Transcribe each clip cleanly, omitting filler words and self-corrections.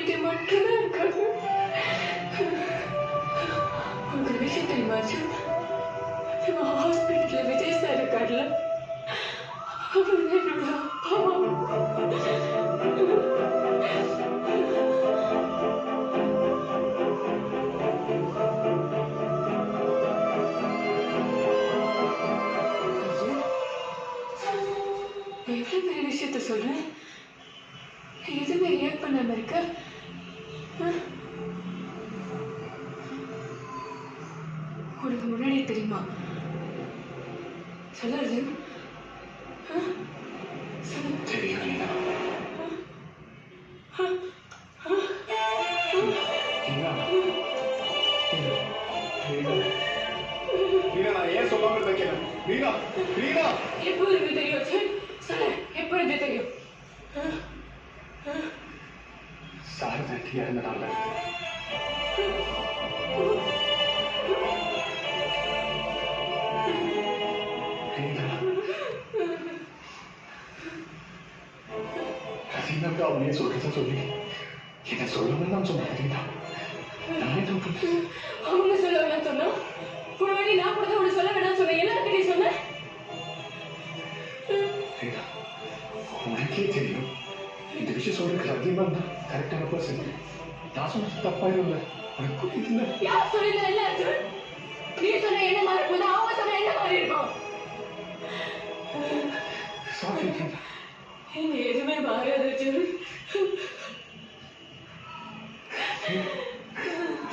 பத்தி மட்டும்தான் இருக்காங்க. உங்களுக்கு ஒரு விஷயம் தெரியுமா அர்ஜுன்? இவன் ஹாஸ்பிட்டல்ல விஜய் சார் இருக்கார்ல, அவர் என்னோட அப்பா எவ்வளவு பெரிய விஷயத்த சொல்றேன். எதுவுமே ரியாக்ட் பண்ணாம இருக்க. உனக்கு முன்னாடியே தெரியுமா? சொல்ல அர்ஜுன். தெரியும் ரீனா. ரீனா, நான் ஏன் சொல்லாம வைக்கிறேன்? ரீனா, ரீனா, எப்போ இருந்து தெரியும் அர்ஜுன்? சொல்ல, எப்போ இருந்து தெரியும்? சாரதா இருந்த நாள்ல ரசீனாக்கு அவனே சொல்றத சொல்லி என்ன சொல்லணும்னு நான் சொன்னேன். நான் என்ன பண்ணேன்? அவங்க சொல்ல வேணாம் சொன்னா முன்னாடி நான் கூட தான் உனக்கு சொல்ல வேணாம் சொன்னேன். எல்லாருக்கிட்டே சொன்னேன். உனக்கே தெரியும் இந்த விஷயம் சொல்றதுக்கு அதிகமா தான் கரெக்டான பர்சன். நான் சொன்னது தப்பாயிரும் இல்லை, உனக்கு புரியுதுல்ல? யார் சொல்லிருந்தா இல்ல அர்ஜுன்? நீ சொன்ன என்ன மாறி போது, அவங்க சொன்ன என்ன மாறி இருக்கும்? சாரி, என்ன எதுவுமே மாறாது அர்ஜுன்.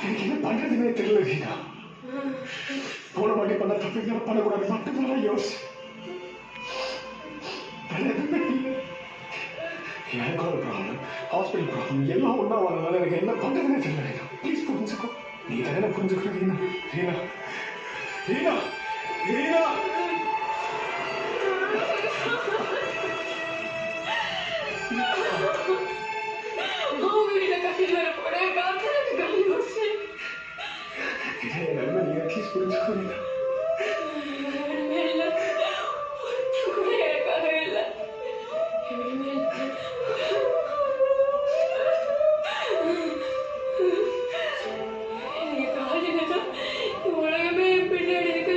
எனக்கு என்ன பண்றதுன்னே தெரியல ரீனா. போன வாட்டி பண்ண தப்பு பண்ணக்கூடாது மட்டும்தான் யோசி. எனக்கு ஒரு ப்ராப்ளம், ஹாஸ்பிட்டல் ப்ராப்ளம் எல்லாம் ஒன்றா வரனால எனக்கு என்ன பண்றதுன்னே தெரியல ரீனா. ப்ளீஸ் புரிஞ்சுக்கோ. நீ தானே புரிஞ்சுக்கோ ரீனா. ரீனா, ரீனா, ரீனா. அவங்க வீட்டை கட்டிட்டு வர போட காத்து கட்டி வச்சு நன்மை நீங்க ப்ளீஸ் புரிஞ்சுக்கோ ரீனா. உலகமே பின்னாடி இருக்கு.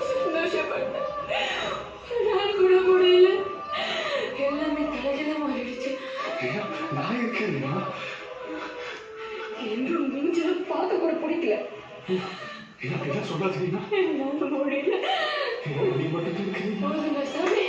சந்தோஷப்பட்டேன். நான் கூட முடியல. எல்லாமே தலைகீழா மாறிடுச்சு. நான் இருக்கேன் என்று மூஞ்சில பார்க்க கூட பிடிக்கல. அப்படிதான் சொல்லாதீங்கன்னா என்னால முடியல. நீ மட்டும் இருக்கீங்க. சாமி